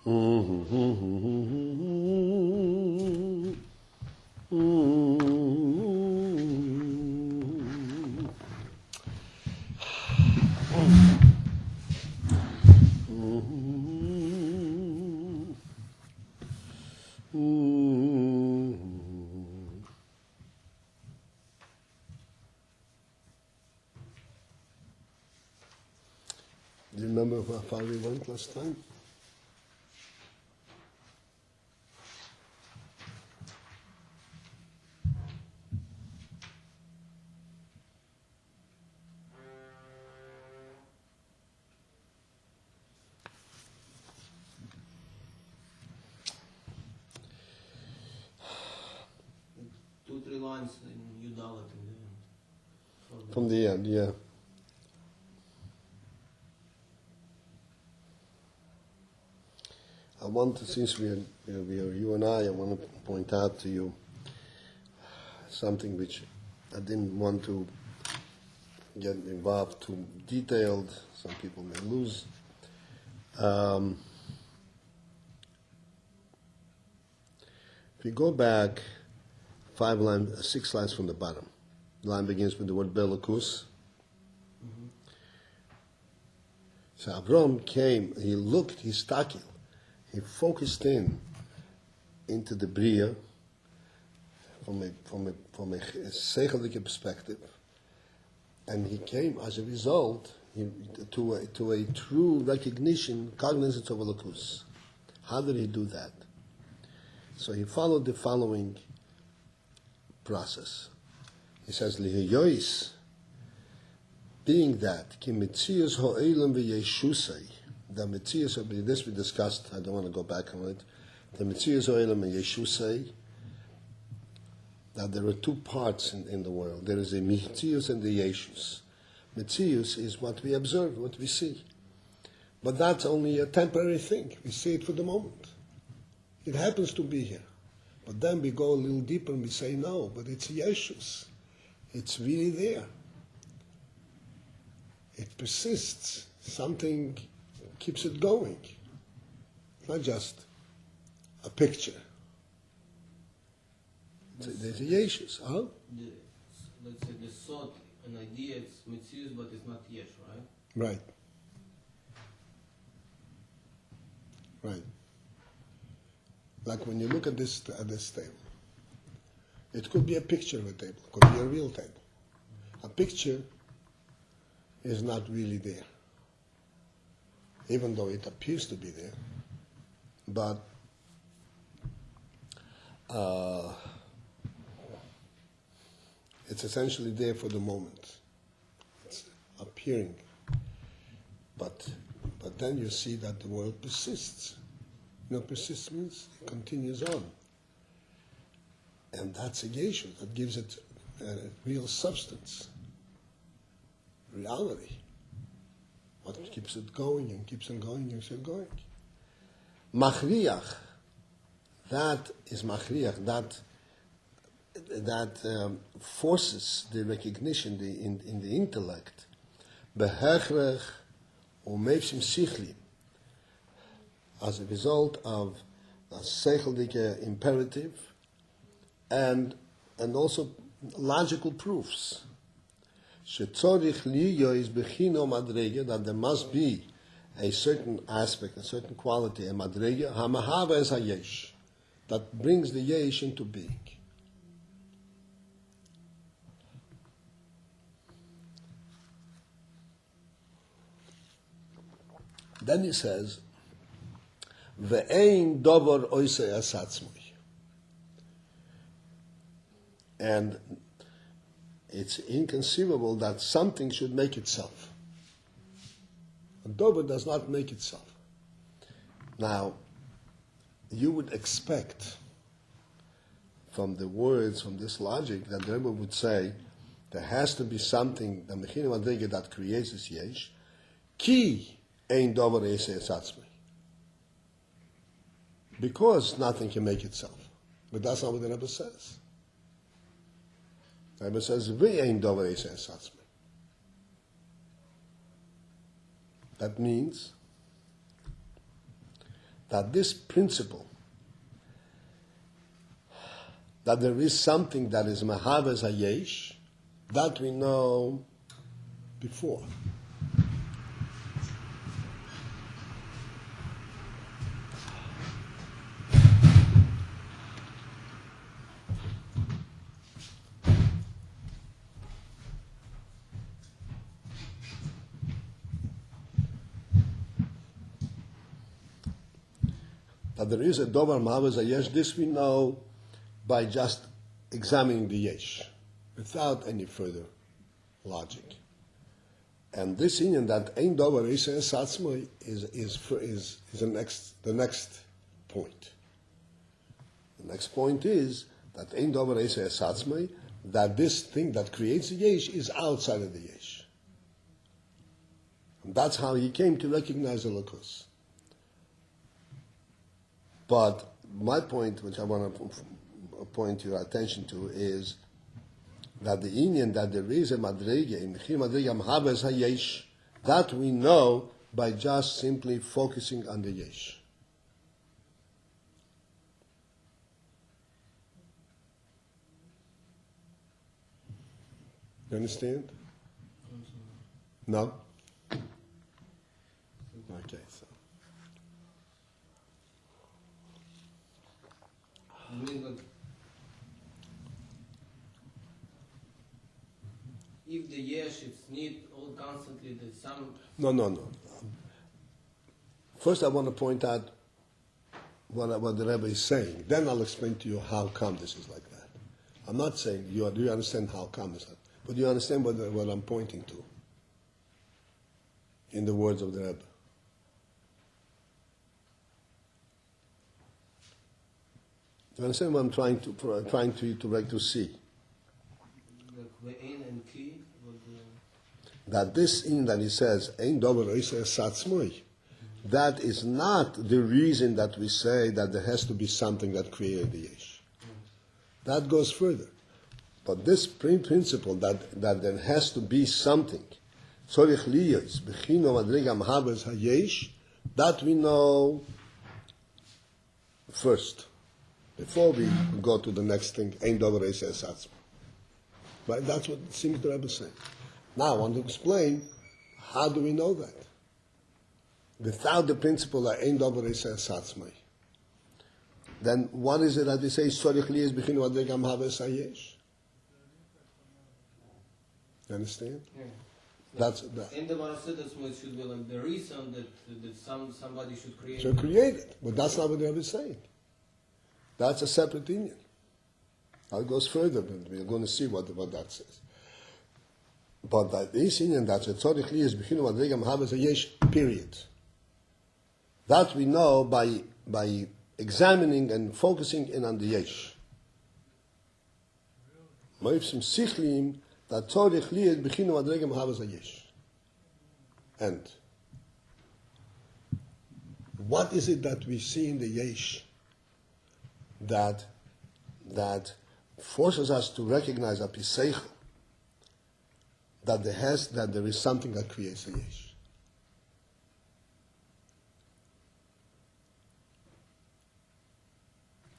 Do you remember how far we went last time? Two, 3 lines in Yudalit in the end. From the end, yeah. I want to, since we are you and I want to point out to you something which I didn't want to get involved too detailed. Some people may lose. If you go back 6 lines from the bottom, the line begins with the word Belakus. So Avram came, he looked, he stakil, he focused into the Bria from a seichelige perspective, and he came as a result to a true recognition, cognizance of Elokus. How did he do that? So he followed the following process. He says, Lihiyois, being that, ki mitzias ha'elam v'yeshusei, the mitzias of this we discussed, I don't want to go back on it, the mitzias ha'elam v'yeshusei, that there are two parts in the world. There is a mitzius and the yeshus. Mitzius is what we observe, what we see. But that's only a temporary thing. We see it for the moment. It happens to be here. But then we go a little deeper and we say, no, but it's yeshus. It's really there. It persists. Something keeps it going. Not just a picture. There's a yeshus, huh? Let's say the thought, an idea, it's mitzius, but it's not yesh, right? Right. Right. Like when you look at this table, it could be a picture of a table, it could be a real table. A picture is not really there, even though it appears to be there. But it's essentially there for the moment. It's appearing. But then you see that the world persists. You know, persists means it continues on. And that's a yeshu, that gives it a real substance, reality. What keeps it going and keeps it going and keeps it going. Machriach, that is machriach, that forces the recognition in the intellect, behechrech umevsim sichli, as a result of a seichelige imperative and also logical proofs. Shetzorich liyo is bechino madrege, that there must be a certain aspect, a certain quality, a madrege, hamahava es hayesh, that brings the yesh into being. Then he says, Ve'ein dover oisei asatzmui. And it's inconceivable that something should make itself. A dover does not make itself. Now, you would expect from the words, from this logic, that the Rebbe would say, there has to be something, the Mechina Madrege, that creates this yesh, ki ein dover oisei asatzmui. Because nothing can make itself. But that's not what the Rebbe says. The Rebbe says, V'ein dover oisei asatzmui. That means that this principle, that there is something that is Mahavas Hayesh, that we know before. That there is a Dovar Mahavas Hayesh, this we know by just examining the Yesh, without any further logic. And this Inyan that Ein Dovar Isa Satzmai is the next point. The next point is that Ein Dovar Isa Satzmai, that this thing that creates the Yesh is outside of the Yesh. And that's how he came to recognize the Elokus. But my point, which I want to point your attention to, is that the Inyan that there is a Madrege, in Mechir Madrege Mahavas HaYesh, that we know by just simply focusing on the Yesh. You understand? No? Okay, so. I mean, but if the yesh it's need all constantly the some. No. First, I want to point out what the Rebbe is saying. Then I'll explain to you how come this is like that. I'm not saying do you understand how come is that, but you understand what I'm pointing to in the words of the Rebbe. Do you understand what I'm trying to see? Like Ve'en and Ki. That this in that he says Ein Dover Isa Satzmoi, that is not the reason that we say that there has to be something that created the Yesh. That goes further. But this principle that there has to be something, Tzorich Liyos Bechino Madrega Mahavas HaYesh, that we know first, before we go to the next thing, Ein Dover Isa Satzmoi. Right? That's what it seems the Rebbe is saying. Now I want to explain, how do we know that? Without the principle that Ein Dover Isa Satzmai, then what is it that we say, Sorich Li is Bechinu Adrega Mahavas HaYesh? You understand? Yeah. That's that. In the Marasidasma it should be like the reason that somebody should create. Should create it, but that's not what the Rebbe is saying. That's a separate Indian. That goes further, but we're going to see what that says. But that this Indian, that's a Tzorich Li is Bechinu Adrega Mahavas HaYesh, period. That we know by examining and focusing in on the Yesh. Moifsim Sichlim, that Tzorich Li is Bechinu Adrega Mahavas HaYesh. And what is it that we see in the Yesh that forces us to recognize a Piseichel, that there is something that creates a Yesh?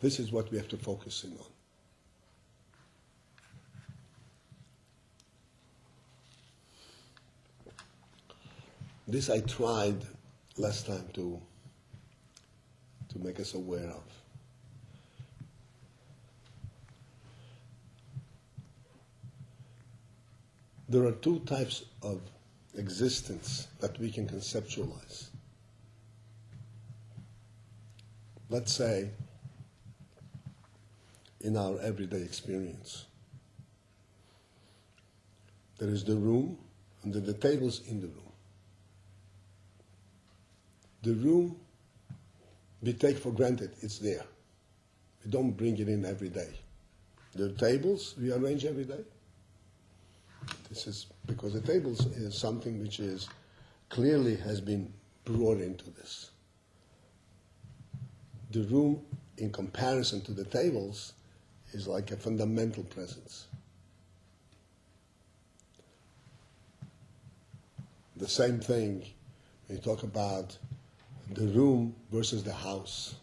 This is what we have to focus in on. This I tried last time to make us aware of. There are two types of existence that we can conceptualize. Let's say, in our everyday experience, there is the room and the tables in the room. The room, we take for granted it's there. We don't bring it in every day. The tables, we arrange every day. This is because the tables is something which is clearly has been brought into this. The room, in comparison to the tables, is like a fundamental presence. The same thing when you talk about the room versus the house,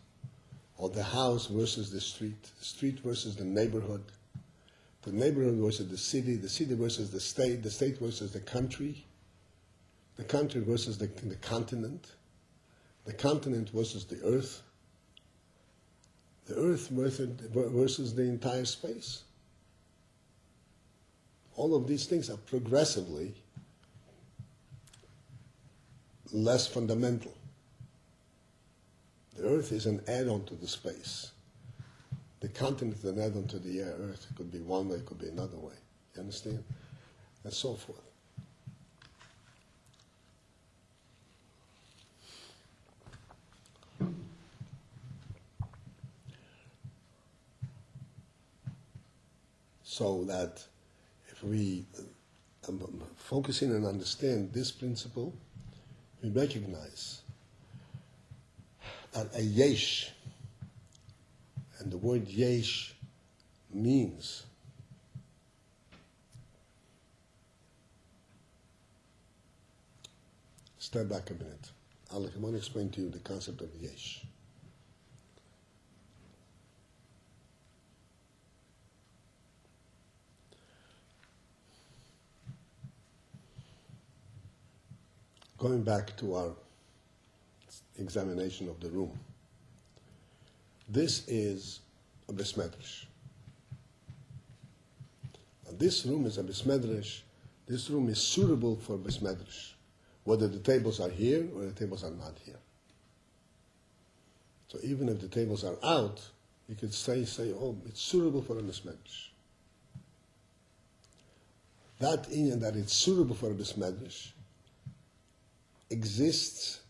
or the house versus the street versus the neighborhood versus the city versus the state versus the country versus the continent versus the earth versus the entire space. All of these things are progressively less fundamental. The earth is an add-on to the space. The continent is an add-on to the earth. It could be one way, it could be another way. You understand? And so forth. So that if we focus in and understand this principle, we recognize that a yesh, and the word yesh means step back a minute. I want to explain to you the concept of yesh. Going back to our examination of the room, this is a bes medrash. And this room is a bes medrash. This room is suitable for bes medrash, whether the tables are here or the tables are not here. So even if the tables are out, you could say, oh, it's suitable for a bes medrash. That inyan that it's suitable for a bes medrash exists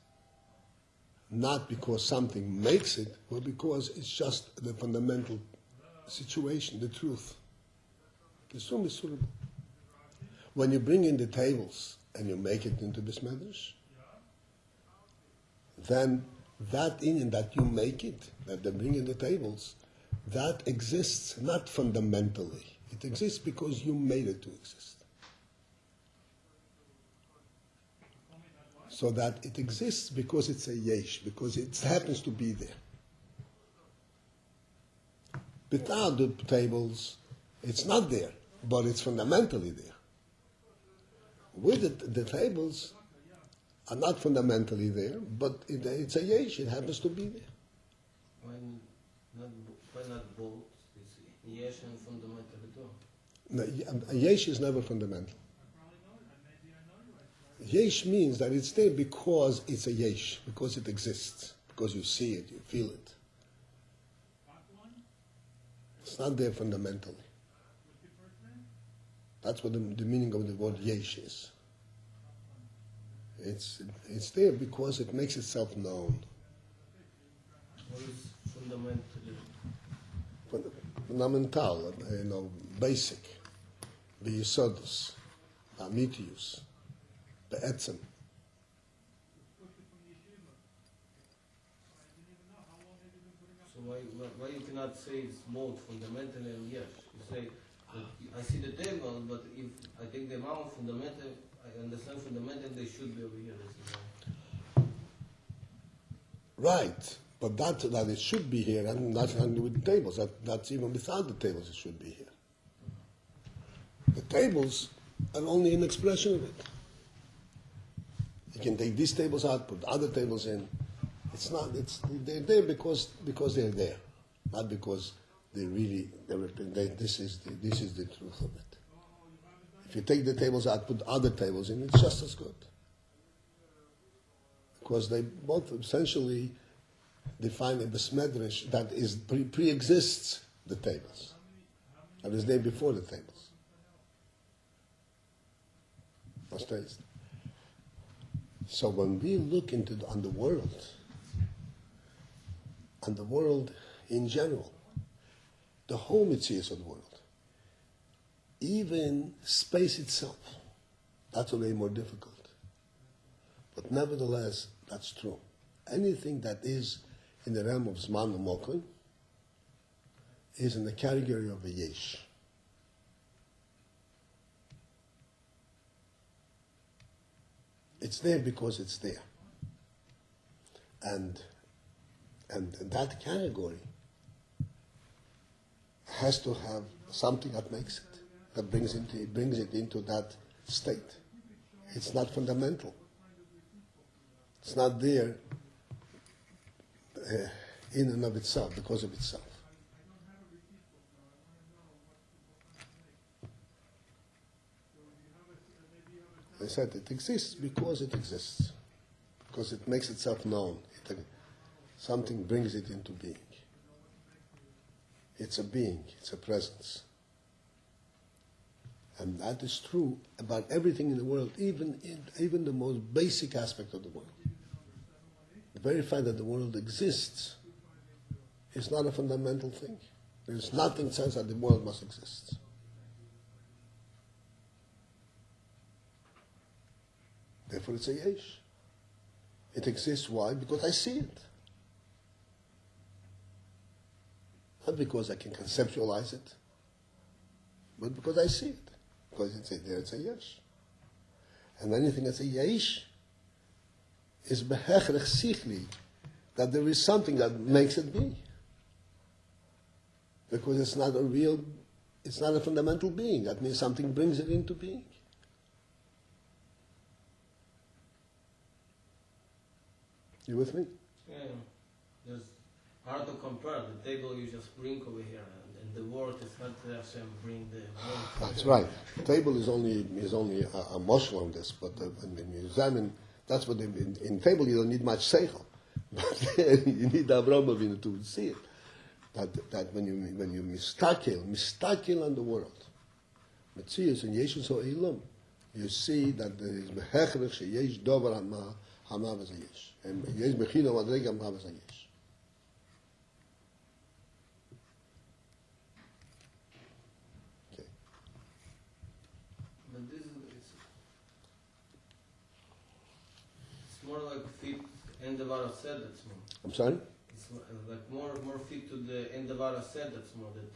not because something makes it, but because it's just the fundamental situation, the truth. This room is suitable. When you bring in the tables and you make it into bes medrash, then that inyan that you make it, that they bring in the tables, that exists not fundamentally. It exists because you made it to exist. So that it exists because it's a yesh, because it happens to be there. Without the tables, it's not there, but it's fundamentally there. With it, the tables are not fundamentally there, but it's a yesh, it happens to be there. Why not both? It's yesh and fundamental too. No, a yesh is never fundamental. Yesh means that it's there because it's a yesh, because it exists, because you see it, you feel it. It's not there fundamentally. That's what the meaning of the word yesh is. It's there because it makes itself known. What is fundamentally? Fundamental, basic, b'yisodus, b'amitius. Be'etzem. So why you cannot say it's both fundamental and yes? You say I see the table, but if I take them out fundamental, I understand fundamental, they should be over here. Right, but that it should be here, and that's not with the tables. That's even without the tables, it should be here. The tables are only an expression of it. You can take these tables out, put other tables in. They're there because they're there, not because this is the truth of it. If you take the tables out, put other tables in, it's just as good. Because they both essentially define a bes medrash that is pre-exists the tables. That is there before the tables. Understand? So when we look on the world in general, the whole mitzvahs of the world, even space itself, that's way more difficult. But nevertheless, that's true. Anything that is in the realm of Zman U'Mokum is in the category of a yesh. It's there because it's there. And that category has to have something that makes it, that brings it into that state. It's not fundamental. It's not there in and of itself, because of itself. I said it exists because it exists, because it makes itself known. Something brings it into being. It's a being, it's a presence. And that is true about everything in the world, even the most basic aspect of the world. The very fact that the world exists is not a fundamental thing. There's nothing that says that the world must exist. Therefore it's a yesh. It exists, why? Because I see it. Not because I can conceptualize it, but because I see it. Because it's a yesh. And anything that's a yesh is behechrech sichli, that there is something that makes it be. Because it's not a fundamental being. That means something brings it into being. You with me? Yeah. There's hard to compare. The table you just bring over here, and the word is not Hashem bring the word. That's right. The table is only a moshel on this, but when you examine, that's what in table you don't need much seichel, but you need Avraham Avinu to see it. That when you mistakel on the world, Metzius and Yeshus Ha'olam, you see that there is behechrech sheyesh dover hama v'zayesh, and yesh bechina madrega hama v'zayesh. Okay. But this is it's more like fit and the Vara said that's more. I'm sorry? It's like more fit to the end the Vara said that's more that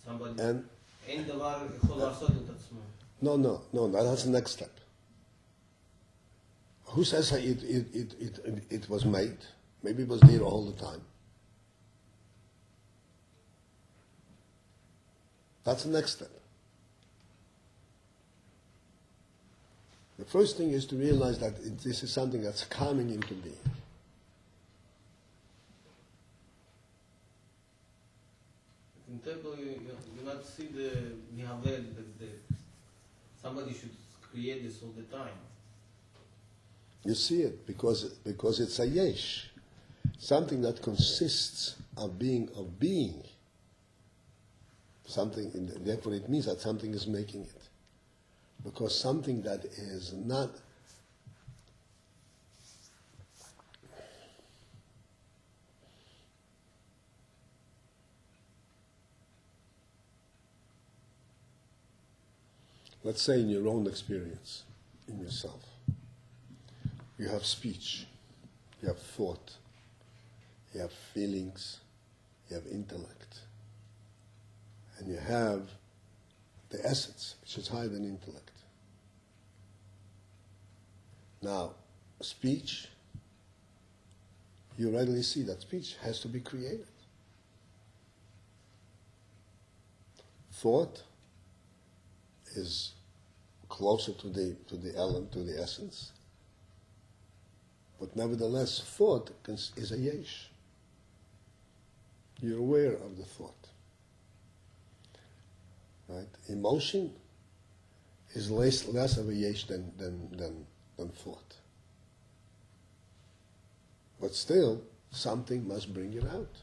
somebody And end the Vara said that's more. no, that's the next step. Who says it was made? Maybe it was there all the time. That's the next step. The first thing is to realize that this is something that's coming into being. In temple, you not see the somebody should create this all the time. You see it because it's a yesh, something that consists of being. Something, therefore it means that something is making it. Because something that is not let's say in your own experience, in yourself, you have speech, you have thought, you have feelings, you have intellect, and you have the essence, which is higher than intellect. Now, speech, you readily see that speech has to be created. Thought is closer to the element, to the essence. But nevertheless, thought is a yesh. You're aware of the thought. Right? Emotion is less of a yesh than thought. But still, something must bring it out.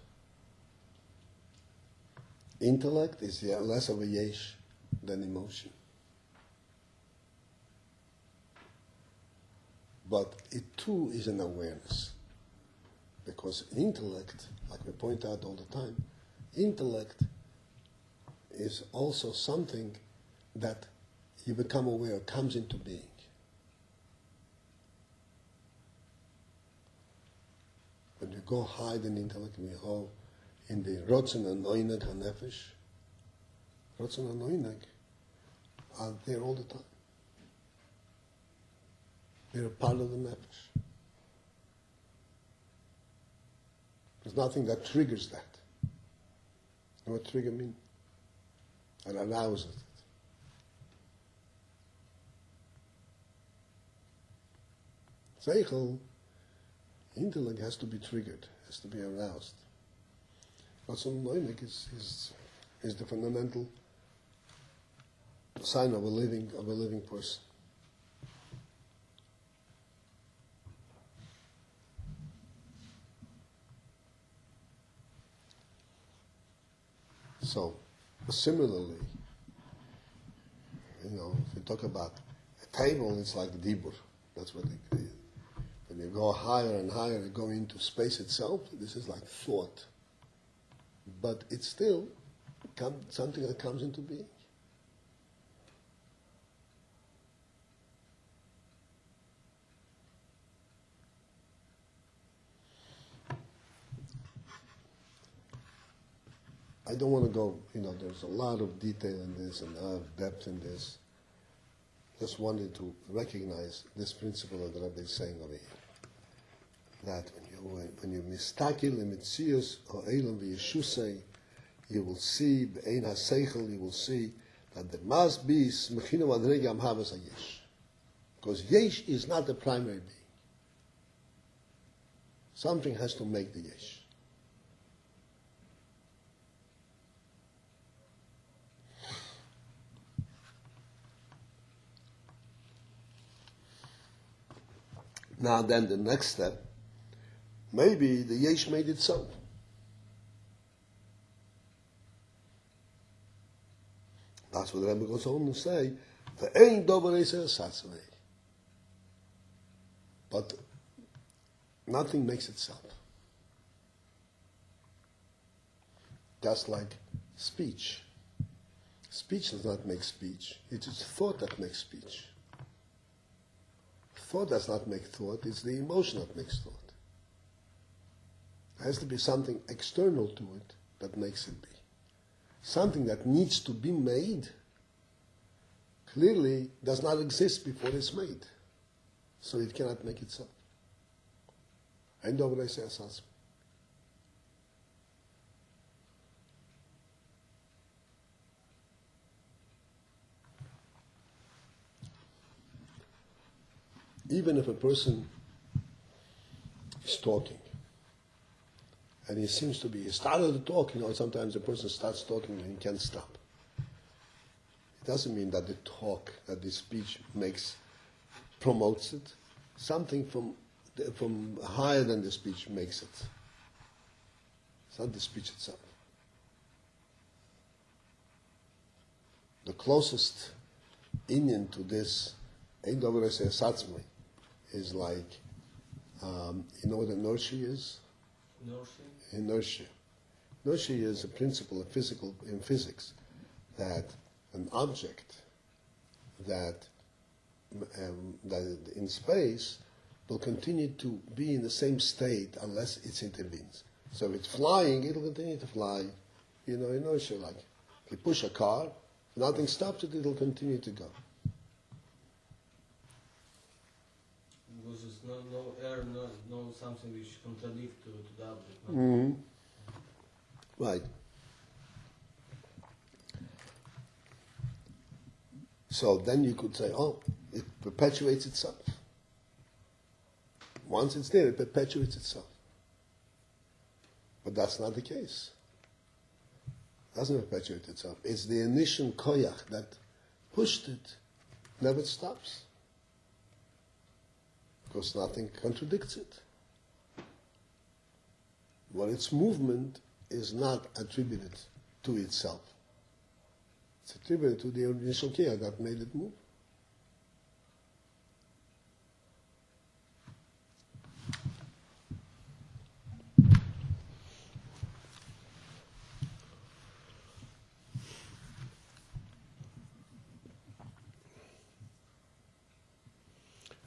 Intellect is less of a yesh than emotion. But it too is an awareness. Because intellect, like we point out all the time, intellect is also something that you become aware comes into being. When you go hide in intellect, we go in the Rotzen and Oineg HaNefesh. Rotzen and Oineg are there all the time. They're a part of the Nefesh. There's nothing that triggers that. You know what trigger means? And arouses it. Seichel, intellect has to be triggered, has to be aroused. Ratzon Noimek is the fundamental sign of a living person. So, similarly, if you talk about a table, it's like dibur. That's what they create. When you go higher and higher, you go into space itself. This is like thought, but it's still something that comes into being. I don't want to go, there's a lot of detail in this and a lot of depth in this. Just wanted to recognize this principle that the Rebbe is saying over here. That when you mistakil in Metzius or Eilam v'Yeshusei, you will see, be'ein ha'seichel, you will see that there must be smechinu madrega amhavas hayesh. Because yesh is not the primary being. Something has to make the yesh. Now then the next step, maybe the yesh made it so. That's what the Rebbe goes on to say, Ve'ein dover eser satzvei. But nothing makes itself. Just like speech. Speech does not make speech. It is thought that makes speech. Thought does not make thought, it's the emotion that makes thought. There has to be something external to it that makes it be. Something that needs to be made clearly does not exist before it's made. So it cannot make itself. And over I say assessment. Even if a person is talking, and he seems to be, he started to talk, sometimes a person starts talking and he can't stop. It doesn't mean that the talk, that the speech promotes it. Something from higher than the speech makes it. It's not the speech itself. The closest Indian to this, is like, you know what inertia is? Inertia. Inertia is a principle of in physics that an object that in space will continue to be in the same state unless it intervenes. So if it's flying, it'll continue to fly. Inertia, like if you push a car, nothing stops it, it'll continue to go. Because there's no air, no something which contradicts to the object. No? Mm-hmm. Right. So then you could say, it perpetuates itself. Once it's there, it perpetuates itself. But that's not the case. It doesn't perpetuate itself. It's the initial koyach that pushed it, never stops. Because nothing contradicts it. But its movement is not attributed to itself. It's attributed to the initial koyach that made it move.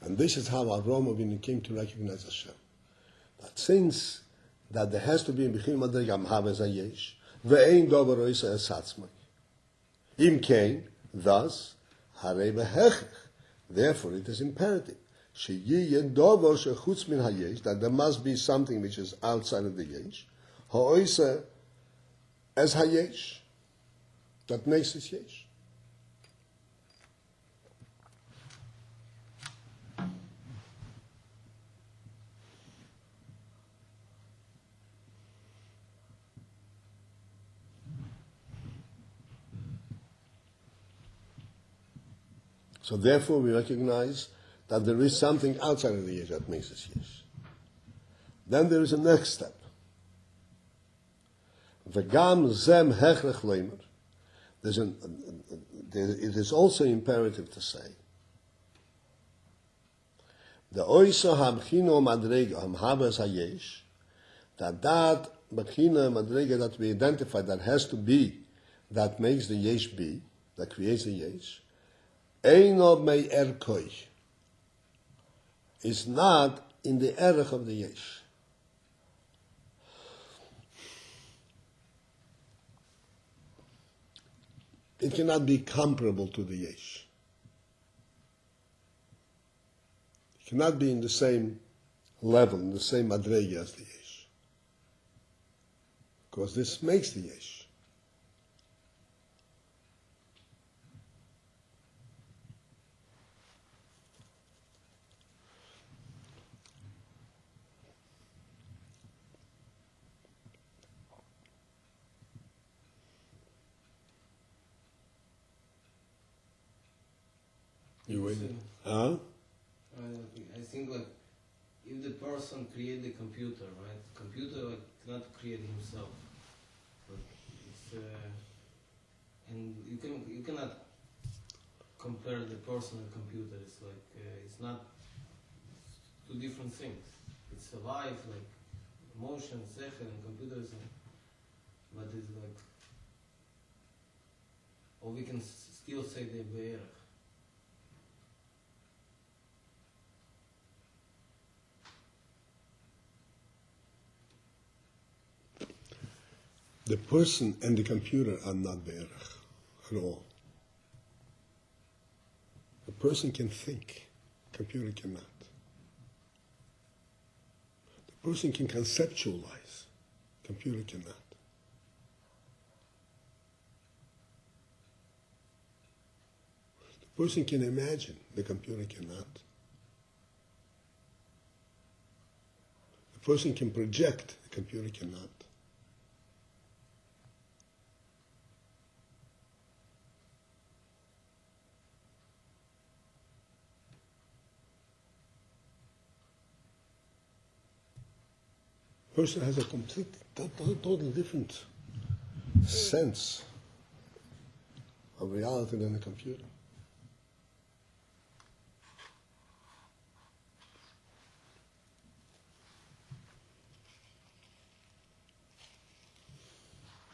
And this is how Avraham Avinu came to recognize Hashem. That since that there has to be in Bechim Madrega Amhavas Hayesh, ve'ein dover oisa esatzmai. Im kein, thus, harei behechech. Therefore, it is imperative. Sheyiye dover shechutz min hayesh, that there must be something which is outside of the yesh. Ha'oisa as hayesh, that makes it yesh. So therefore we recognize that there is something outside of the yesh that makes us yesh. Then there is a next step. V'gam zem hechrech leimer. It is also imperative to say the oisa habchino madrega hamhavas hayesh, that bchina madrega that we identify that has to be, that makes the yesh be, that creates the yesh, eino mei erkoi, is not in the erech of the yesh. It cannot be comparable to the yesh. It cannot be in the same level, in the same madrega as the yesh. Because this makes the yesh. You waiting? Huh? I think like if the person create the computer, right? Computer like cannot create himself. But it's and you cannot compare the person and computer. It's like it's not two different things. It's alive, like emotion, sechel, and computers, but it's like, or we can still say the be'erach. The person and the computer are not be'erach at all. The person can think, computer cannot. The person can conceptualize, computer cannot. The person can imagine, the computer cannot. The person can project, the computer cannot. Person has a complete, totally different sense of reality than a computer.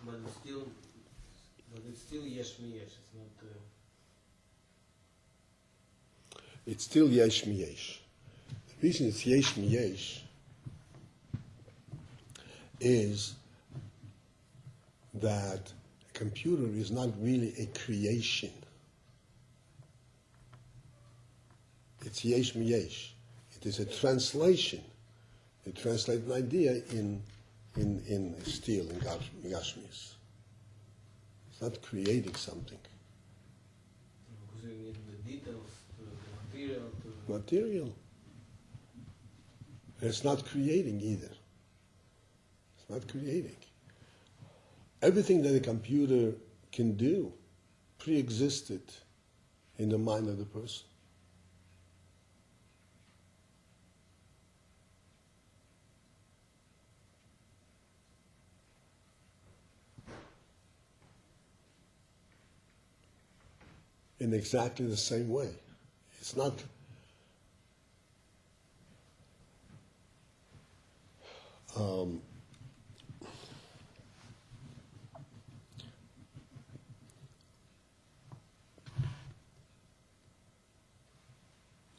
But it's still yesh mi yesh. It's not. It's still yesh mi yesh. The reason it's yesh mi yesh is that a computer is not really a creation. It's yesh mi yesh. It is a translation. It translates an idea in steel, in gashmis. It's not creating something. Because you need the details, the material. Material. And it's not creating either. It's not creating. Everything that a computer can do pre-existed in the mind of the person. In exactly the same way. It's not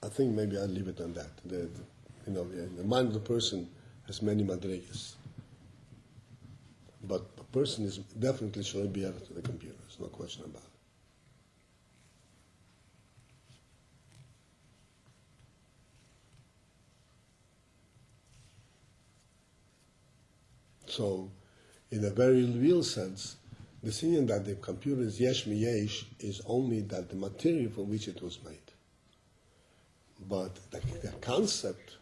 I think maybe I'll leave it on that. The mind of the person has many madrigas. But a person is definitely shouldn't be added to the computer. There's no question about it. So, in a very real sense, the thing that the computer is yesh mi yesh is only that the material for which it was made. But the concept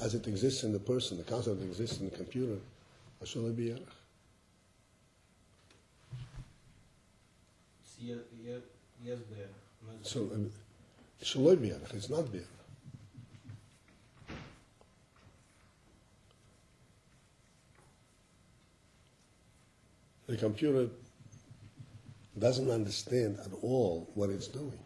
as it exists in the person, the concept that exists in the computer, Ashol Biyarach. Yes, there. So, Shaloi Biyarach, it's not Biyarach. The computer doesn't understand at all what it's doing.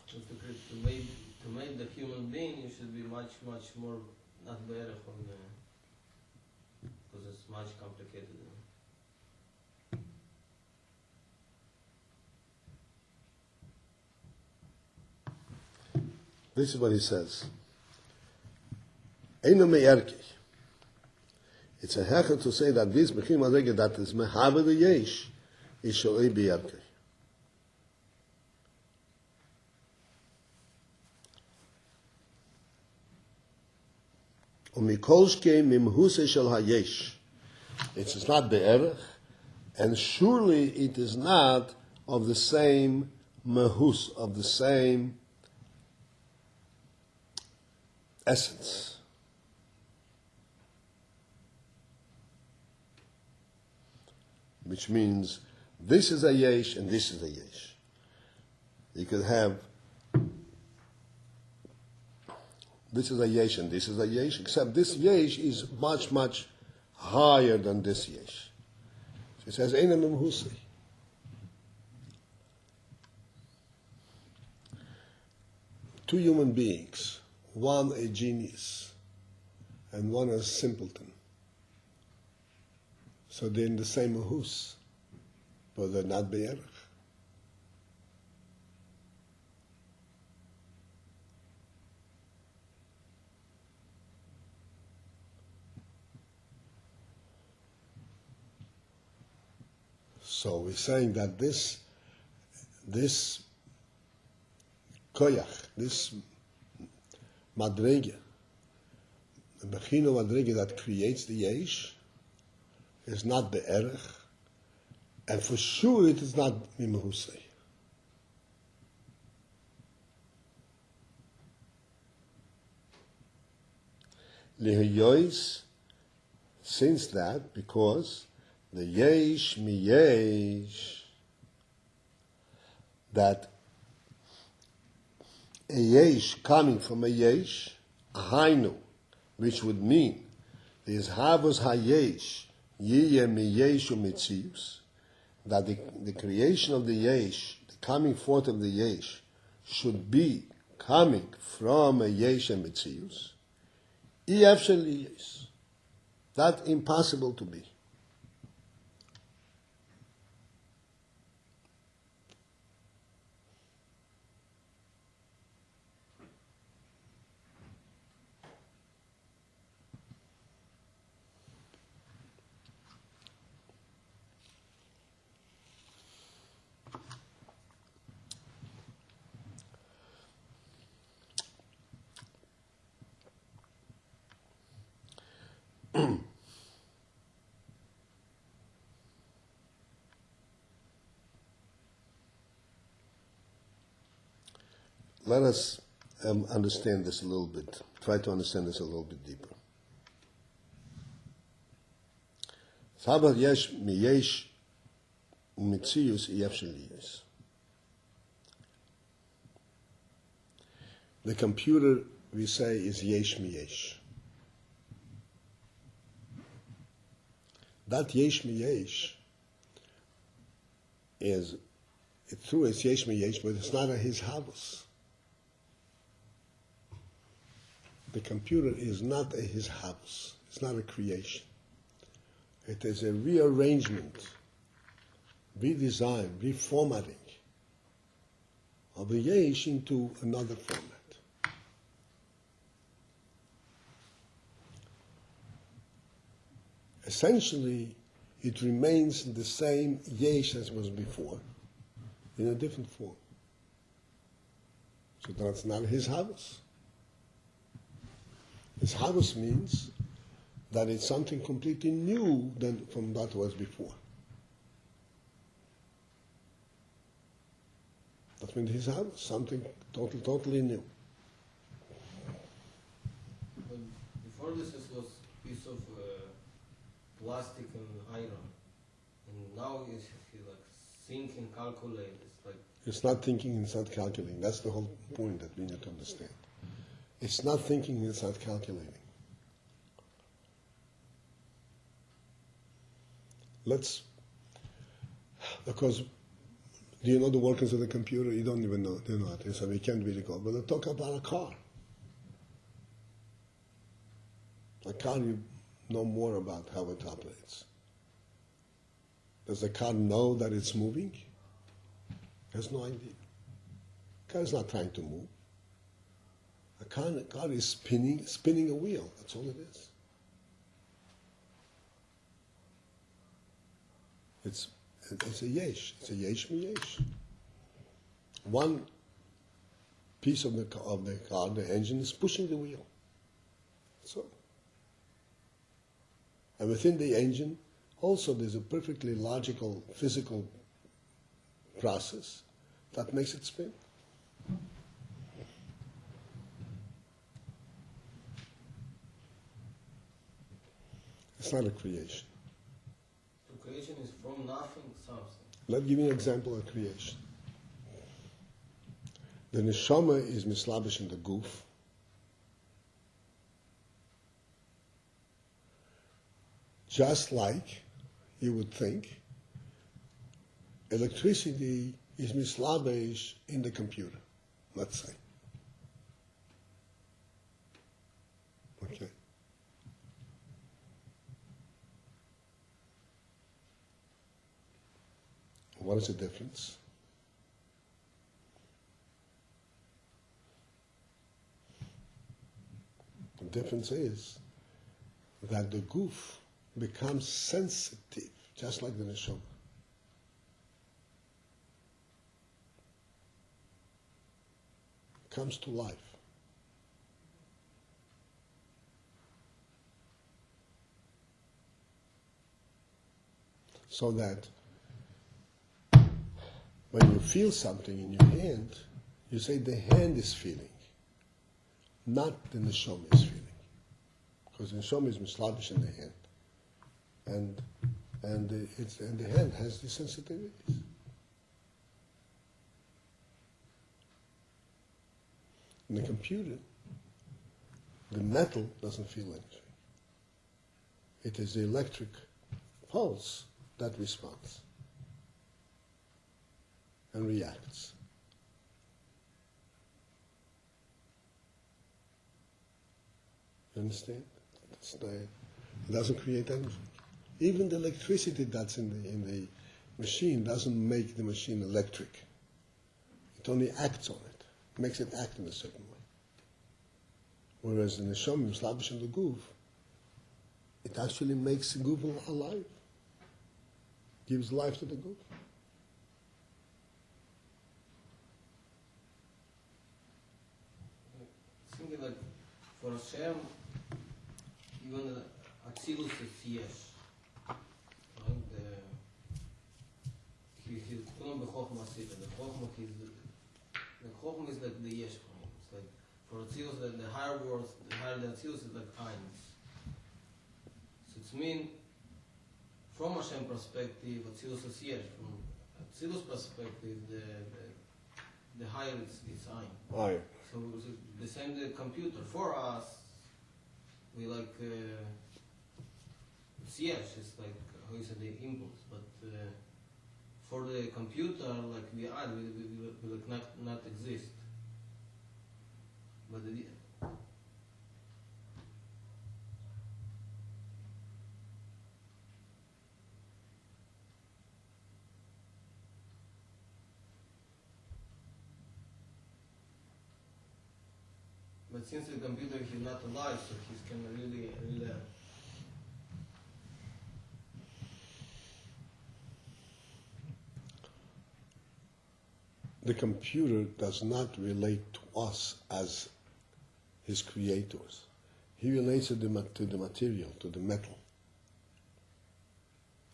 So to make the human being, you should be much more not better from the, because it's much complicated. This is what he says. Eino me'erki. It's a hecher to say that this bechim adrege that is mehave the yesh is sholei b'yerki. Umikolshke mimhuse shel hayesh. It's not be'erech, and surely it is not of the same mehus, of the same essence. Which means this is a yesh and this is a yesh. You could have this is a yesh and this is a yesh, except this yesh is much higher than this yesh. So it says Einam Husi. Two human beings, one a genius and one a simpleton. So they're in the same mahus, but they're not be'erech. So we're saying that this koyach, this madrege, the bechino madrege that creates the yesh, is not be'erech, and for sure it is not mimahusei. Lehiyois, since that, because the yesh mi yesh, that a yesh coming from a yesh, a hainu, which would mean the ishavos hayesh yiyeh mi yesh u'mitzius, that the creation of the yesh, the coming forth of the yesh, should be coming from a yesh and mitzius. Ef shel yesh, that impossible to be. Let us understand this a little bit, try to understand this a little bit deeper. Sabar yesh mi yesh u'mitzius ef shel yesh. The computer, we say, is yesh mi yesh. That yesh mi yesh is, it's true, it's yesh mi yesh, but it's not a his havos. The computer is not a his house. It's not a creation. It is a rearrangement, redesign, reformatting of the yesh into another format. Essentially, it remains the same yesh as was before, in a different form. So that's not his house. His house means that it's something completely new than from that was before. That means his house, something totally new. But before this was piece of plastic and iron, and now it's like thinking, calculate. It's like It's not thinking, it's not calculating. That's the whole point that we need to understand. It's not thinking, it's not calculating. Because do you know the workings of the computer? You don't even know. You know it. So we can't really go. But let's talk about a car. A car, you know more about how it operates. Does the car know that it's moving? Has no idea. The car is not trying to move. A car is spinning a wheel. That's all it is. It's a yesh. It's a yesh mi-yesh. One piece of the car, the engine, is pushing the wheel. So, and within the engine, also there's a perfectly logical, physical process that makes it spin. It's not a creation. the creation is from nothing, something. Let's give you an example of creation. The neshama is mislabish in the goof. Just like you would think, electricity is mislabish in the computer, let's say. Okay. What is the difference? The difference is that the goof becomes sensitive, just like the neshama. Comes to life. So that when you feel something in your hand, you say the hand is feeling, not the neshama is feeling. Because the neshama is mislabish in the hand. And the hand has the sensitivities. In the computer, the metal doesn't feel anything. It is the electric pulse that responds and reacts. You understand? It doesn't create anything. Even the electricity that's in the machine doesn't make the machine electric. It only acts on it. Makes it act in a certain way. Whereas the neshama, mislabish in the goof, it actually makes the goof alive. Gives life to the goof. Thinking like for Hashem, even Atzilus is yes. Right? He's Kulam b'chokhmah sita. The chokhmah is like the yesh for him. It's like for Atzilus, the higher words, the higher than Atzilus is like eins. So it's mean from Hashem perspective, Atzilus is yes. From Atzilus perspective, the higher is ein. Aye. So the same the computer for us, we like it's yes, it's like how you say the impulse, but for the computer like we like not exist. But But since the computer is not alive, so he can really learn. the computer does not relate to us as his creators. He relates to the material, to the metal.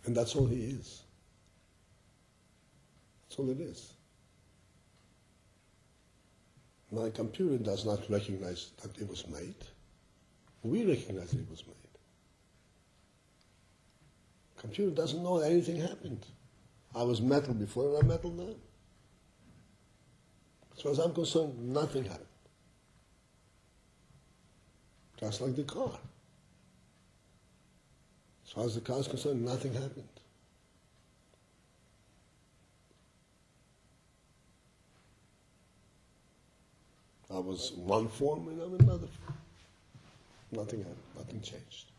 And that's all he is. That's all it is. My computer does not recognize that it was made. We recognize that it was made. Computer doesn't know that anything happened. I was metal before and I'm metal now. As far as I'm concerned, nothing happened. Just like the car. As far as the car is concerned, nothing happened. I was one form and I'm another form. Nothing happened, nothing changed.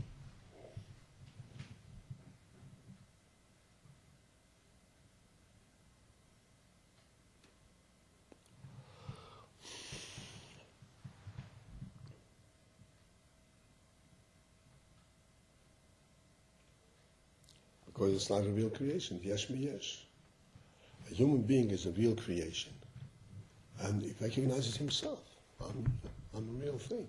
Because it's not a real creation. Yesh me yesh. A human being is a real creation. And he recognizes himself. I'm a real thing.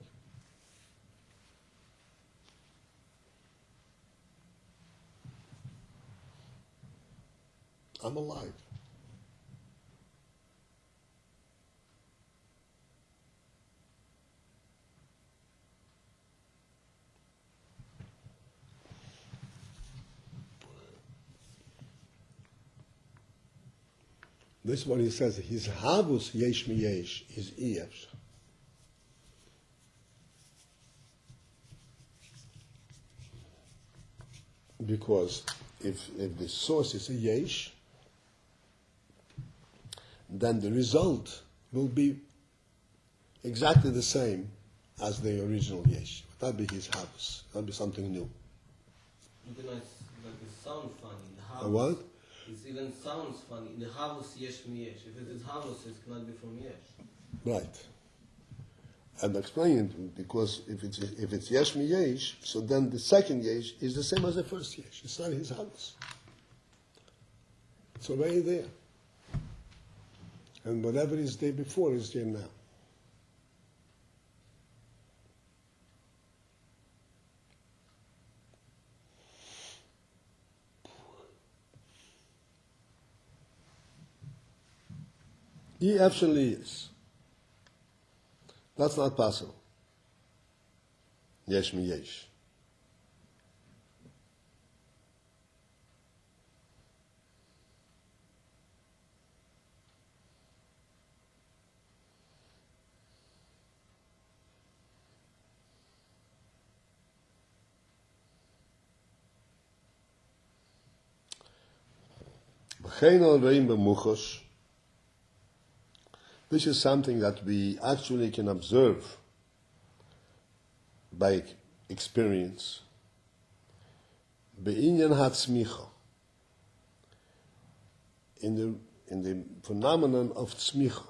I'm alive. This is what he says. His havus yesh mi yesh is ef. Because if the source is a yesh, then the result will be exactly the same as the original yesh. That'll be his havus. That'll be something new. Even like it sounds funny. The A what? It even sounds funny. In the havus yesh mi yesh. If it is havus, it cannot be from yesh. Right. I'm explaining it because if it's yesh mi yesh, so then the second yesh is the same as the first yesh. It's not his house. It's already there. And whatever is there before is there now. He actually is. That's not possible. Yesh mi yesh. This is something that we actually can observe by experience. Be'inyan hatzmicha, in the phenomenon of tzmicha.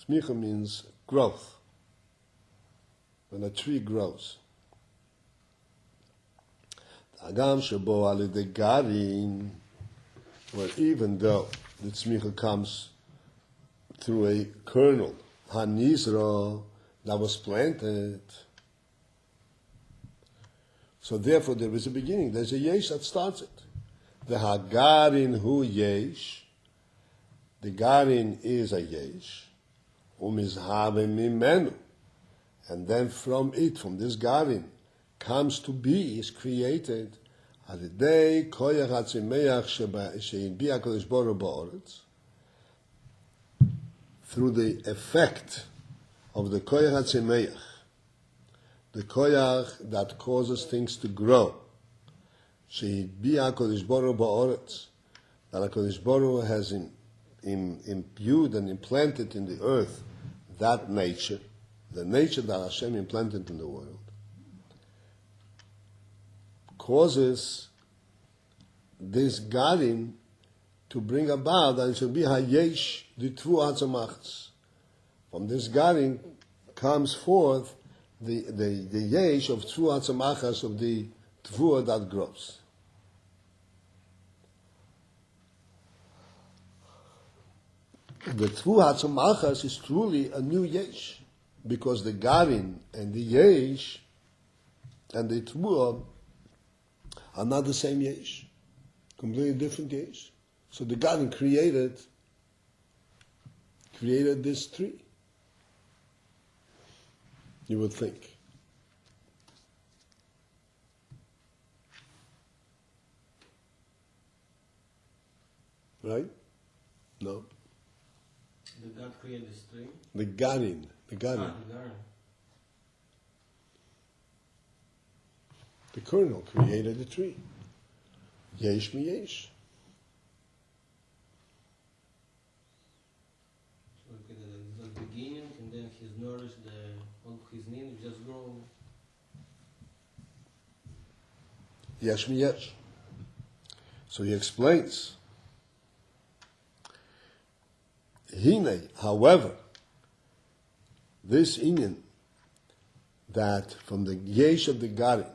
Tzmicha means growth. When a tree grows. Agam shebo alidei garin, where even though the tzmicha comes through a kernel, hanizra, that was planted. So therefore there is a beginning. There's a yesh that starts it. The hagarin hu yesh. The garin is a yesh. Umizhave mimenu. And then from it, from this garin, comes to be, is created, alidei koyach hatzimeach she'inbiya HaKadosh Baruch Hu ba'oretz, through the effect of the koyach hatzimeach, the koyach that causes things to grow, she'inbiya HaKadosh Baruch Hu ba'oretz, that HaKadosh Baruch Hu has imbued and implanted in the earth that nature, the nature that Hashem implanted in the world, causes this garin to bring about that it should be hayesh, the true atzamachs. From this garin comes forth the yesh of true atzamachas, of the tvua that grows. The Tvu Hatzamachas is truly a new Yesh, because the Garin and the Yesh and the Tvu are not the same Yesh, completely different Yesh. So the Garin created this tree, you would think. Right? No. The God created this tree. The Garin. The garden. The kernel created the tree. Yesh mi yesh. So look at the beginning, and then he's nourished all his needs just grow. Yesh mi yesh. So he explains. Hine, however, this inyan that from the yesh of the garin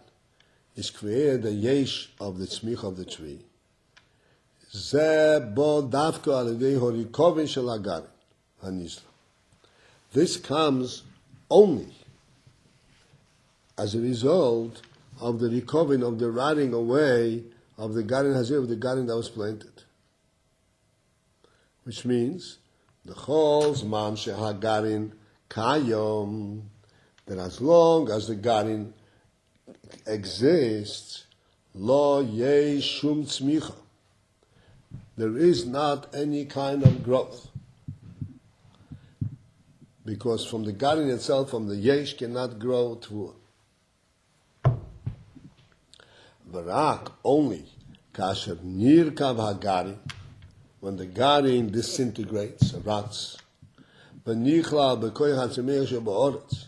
is created the yesh of the tzmich of the tree. Ze bo davko alidei horikovin shel hagarin hanizla. This comes only as a result of the recovering, of the rotting away of the garin hazir, of the garin that was planted. Which means the chol zman shehagarin kayom, that as long as the garin exists, lo yesh shum tzmicha, there is not any kind of growth, because from the garin itself, from the yesh cannot grow to Varak only kasher nirkav hagarin, when the garin disintegrates, rots, b'nichla b'koy hatzimir sheba'oretz,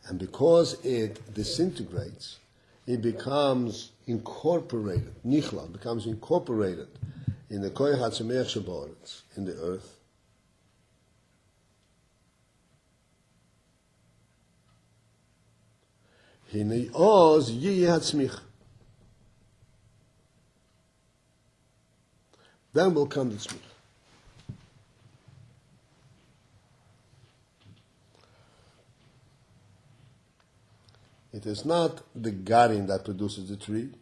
and because it disintegrates, it becomes incorporated. Nichla becomes incorporated in the koy hatzimir sheba'oretz, in the earth. Hinei oz yiyeh hatzmich. Then will come the tzmich. It is not the garin that produces the tree.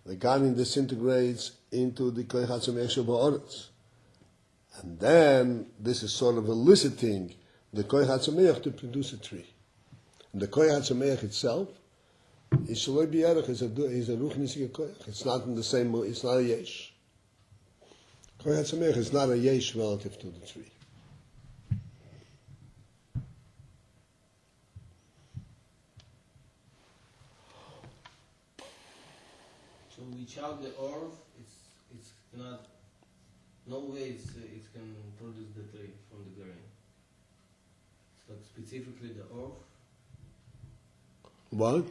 The garin disintegrates into the koy hatzimech sheba'oretz. And then this is sort of eliciting the koy hatzimech to produce a tree. And the koy hatzimech itself is shaloi b'yerech, is a ruch nisik koyach. It's not in the same, it's not a yesh. Koy hatzimech is not a yesh relative to the tree. So without the earth, it's not, no way it can produce the tree from the grain. It's like specifically the earth. What?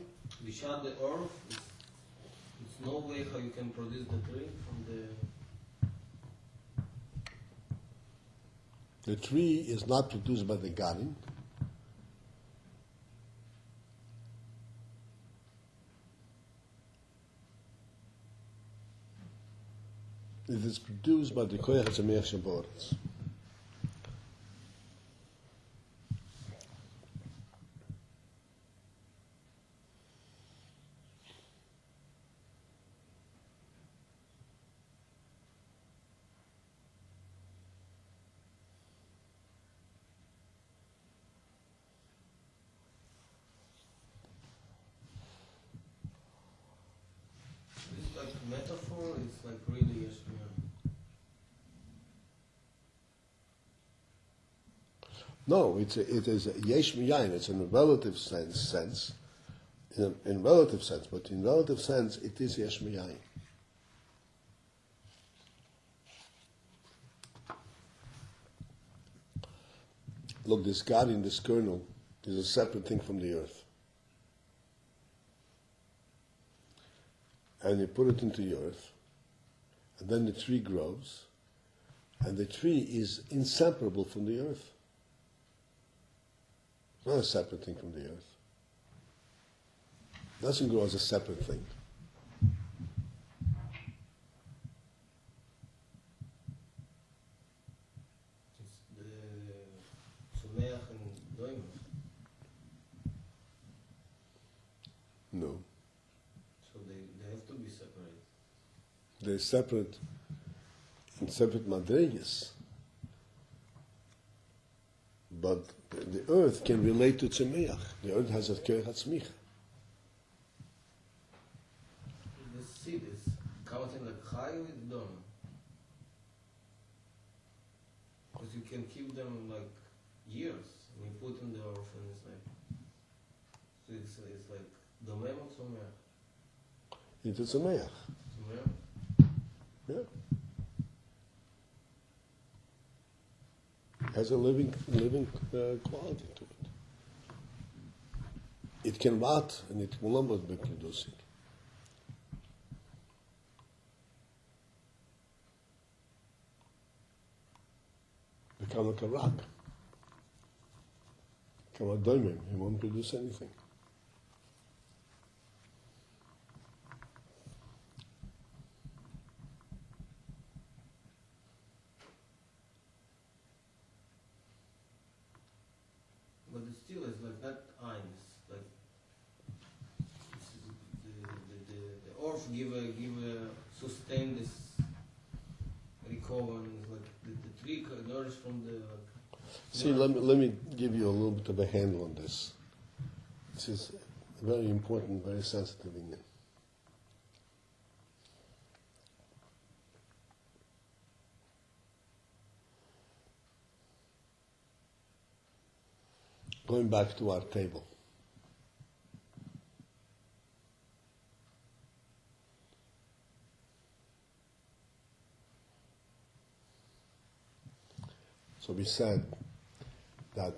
Without the earth, it's no way how you can produce the tree from the. The tree is not produced by the garin. It is produced by the koyach hatzamech sheba'oretz. It's like metaphor. It's like really No, it is a yesh miyayin. It's in a relative sense. In relative sense, but in relative sense, it is yesh miyayin. Look, this God in this kernel is a separate thing from the earth. And you put it into the earth, and then the tree grows, and the tree is inseparable from the earth. It's not a separate thing from the earth. It doesn't grow as a separate thing. They're separate, in separate madrigas. But the earth can relate to Tzemeach. The earth has a Kerech HaTzmicha. The seed is counting like high with dome. Because you can keep them like years. And you put in the earth and it's like, so it's like domem or Tzemeach? It's a Tzemeach. Tzemeach? Yeah. It has a living quality to it. It can rot and it will not be producing. Become like a rock. Become a diamond. It won't produce anything. But it still is like not eins. Like it's the earth give a sustain this recover and it's like the tree nourished from the See, let me give you a little bit of a handle on this. This is very important, very sensitive in it. Going back to our table. So we said that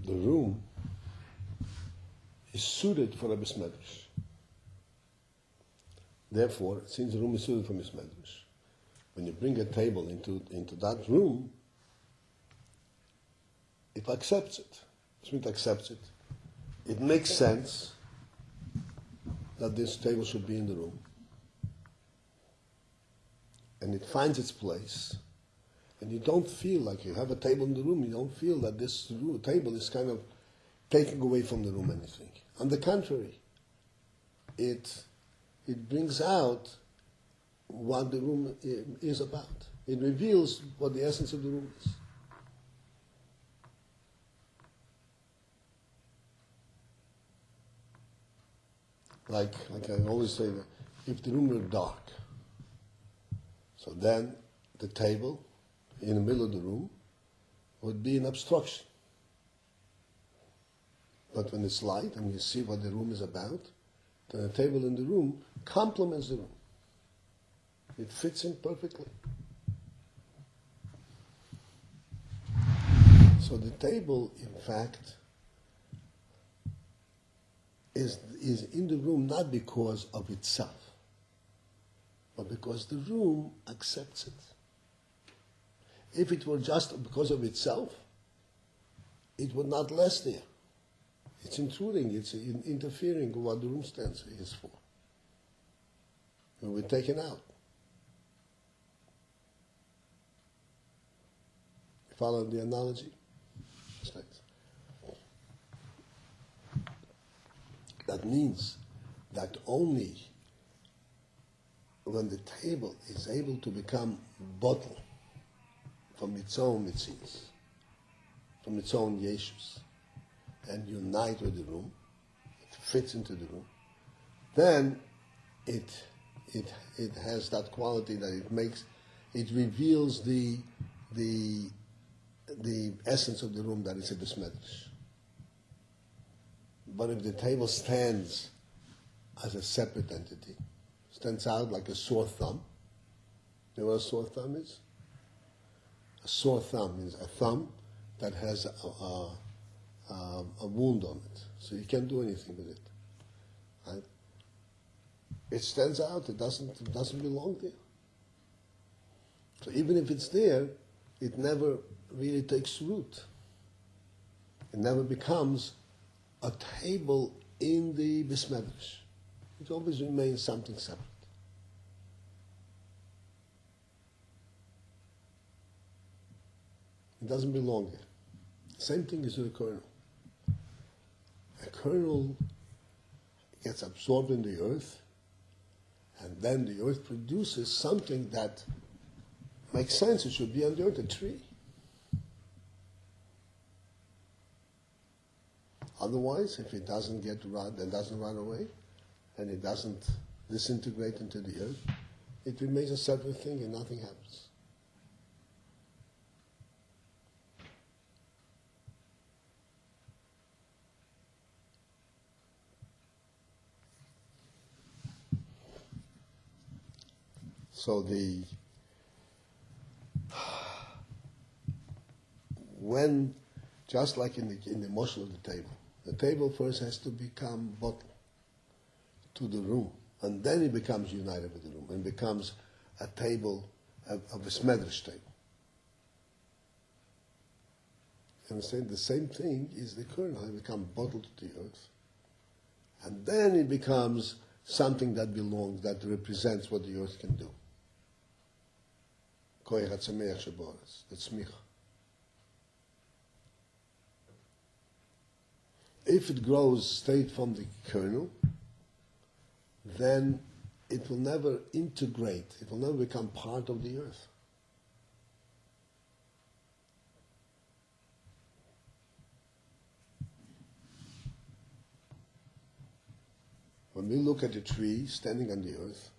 the room is suited for a bismedrash. Therefore, since the room is suited for bismedrash, when you bring a table into that room, it accepts it. Smith accepts it. It makes sense that this table should be in the room. And it finds its place. And you don't feel like you have a table in the room. You don't feel that this table is kind of taking away from the room anything. On the contrary, it brings out what the room is about. It reveals what the essence of the room is. Like I always say, if the room were dark, so then the table in the middle of the room would be an obstruction. But when it's light and you see what the room is about, then the table in the room complements the room. It fits in perfectly. So the table, in fact, is in the room not because of itself, but because the room accepts it. If it were just because of itself, it would not last there. It's intruding, it's interfering with what the room stands is for. It will be taken out. You follow the analogy? That means that only when the table is able to become bottle from its own mitzias, from its own yeshus, and unite with the room, it fits into the room, then it has that quality that it reveals the essence of the room, that is a besmedrash. But if the table stands as a separate entity, stands out like a sore thumb, you know what a sore thumb is? A sore thumb is a thumb that has a wound on it, so you can't do anything with it. Right? It stands out. It doesn't belong there. So even if it's there, it never really takes root. It never becomes a table in the besmedrash. It always remains something separate. It doesn't belong there. Same thing is with a kernel. A kernel gets absorbed in the earth, And then the earth produces something that makes sense. It should be on the earth, a tree. Otherwise, if it doesn't get run and doesn't run away, and it doesn't disintegrate into the earth, it remains a separate thing and nothing happens. So when, just like in the motion of the table first has to become bottle to the room, and then it becomes united with the room and becomes a table of a smedrish table. You understand? The same thing is the kernel. It becomes bottled to the earth, and then it becomes something that belongs, that represents what the earth can do. That's smicha. If it grows straight from the kernel, then it will never integrate, it will never become part of the earth. When we look at a tree standing on the earth,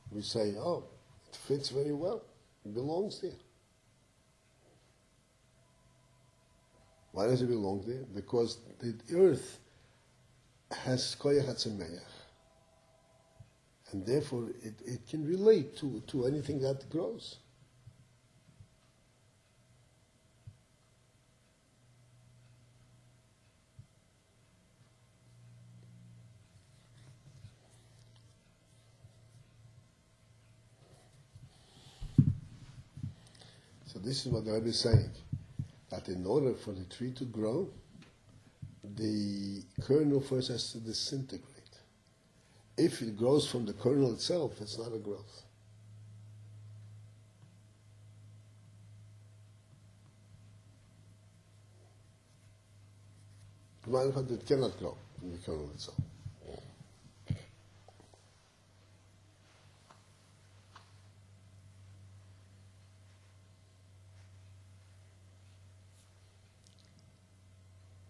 we say, oh, it fits very well, it belongs there. Why does it belong there? Because the earth has koyach hatzemeach, and therefore it can relate to anything that grows. So this is what the Rebbe is saying, that in order for the tree to grow, the kernel first has to disintegrate. If it grows from the kernel itself, it's not a growth. As a matter of fact, it cannot grow from the kernel itself.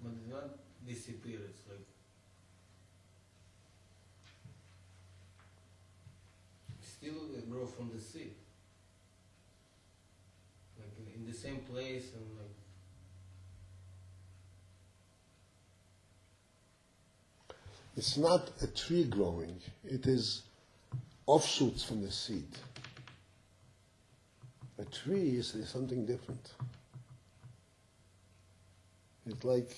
But it's not disappear, it's like still grow from the seed. Like in the same place and like It's not a tree growing, it is offshoots from the seed. A tree is something different. It's like,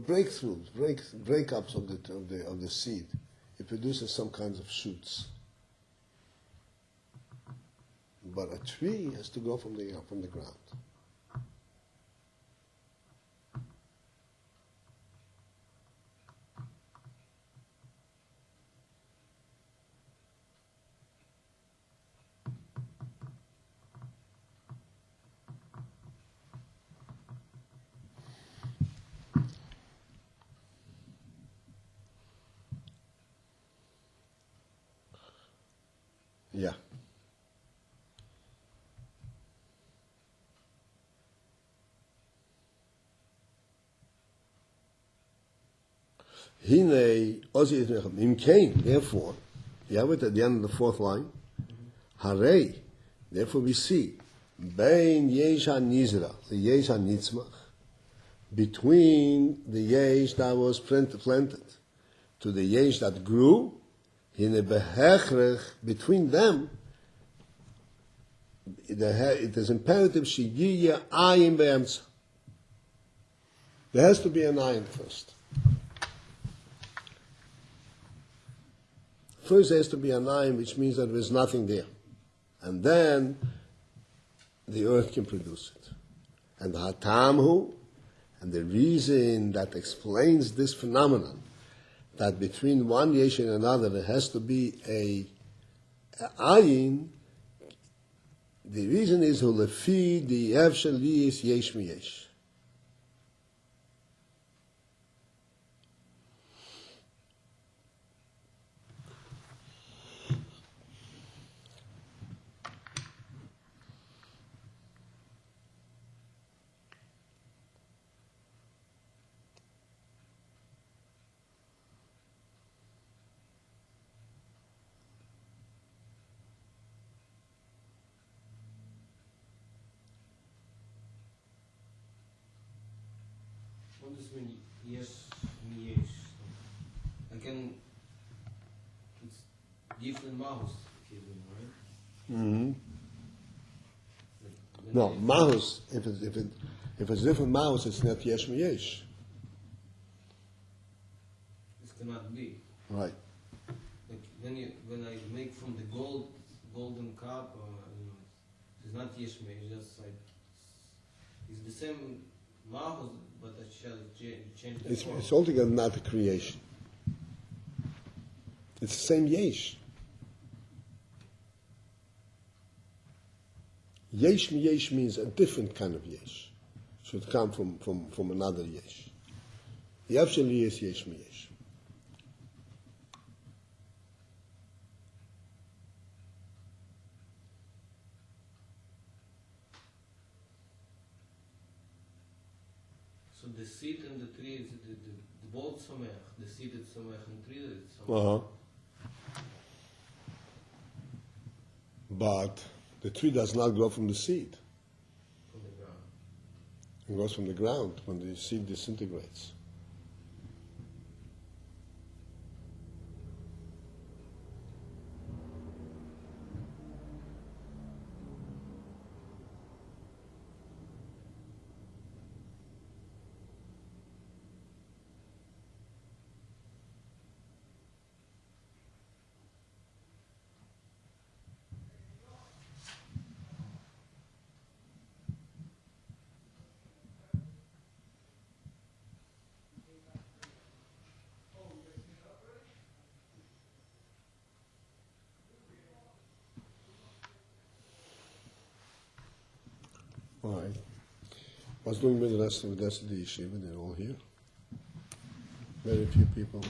breakthroughs, breakups of the seed. It produces some kinds of shoots. But a tree has to grow from the ground. Yeah. Hine Ozi Im Cain, therefore, you have it at the end of the fourth line. Hare, therefore we see, Bein Yesh HaNizra, the Yesh HaNitzmach, between the Yesh that was planted to the Yesh that grew, Hine Behechrech, between them, it is imperative Shigiya Ayin Be'emtza. There has to be an ayin first. First there has to be an ayin, which means that there is nothing there. And then the earth can produce it. And the hatamhu, and the reason that explains this phenomenon, that between one yesh and another there has to be a ayin, the reason is hulefi the ev sheli is yesh mi yesh. What does mean yes, me yes? I can. It's different mouse, right? Mm-hmm. When No, I- Mahus, if it's different Mahus, it's not Yesh Yesh. This cannot be. Right. Like when I make from the golden cup, it's not yeshme. It's just like it's the same mahos, but I shall change the It's, form. it's altogether not a creation. It's the same Yesh. Yesh Yesh means a different kind of Yesh. Should come from another Yesh. The actually is Yesh Yesh. So the seed and the tree is the both somech. The seed is somech and tree is somech. Uh-huh. But the tree does not grow from the seed. From the ground. It grows from the ground when the seed disintegrates. All right. What's doing with the rest of the yeshiva? They're all here. Very few people.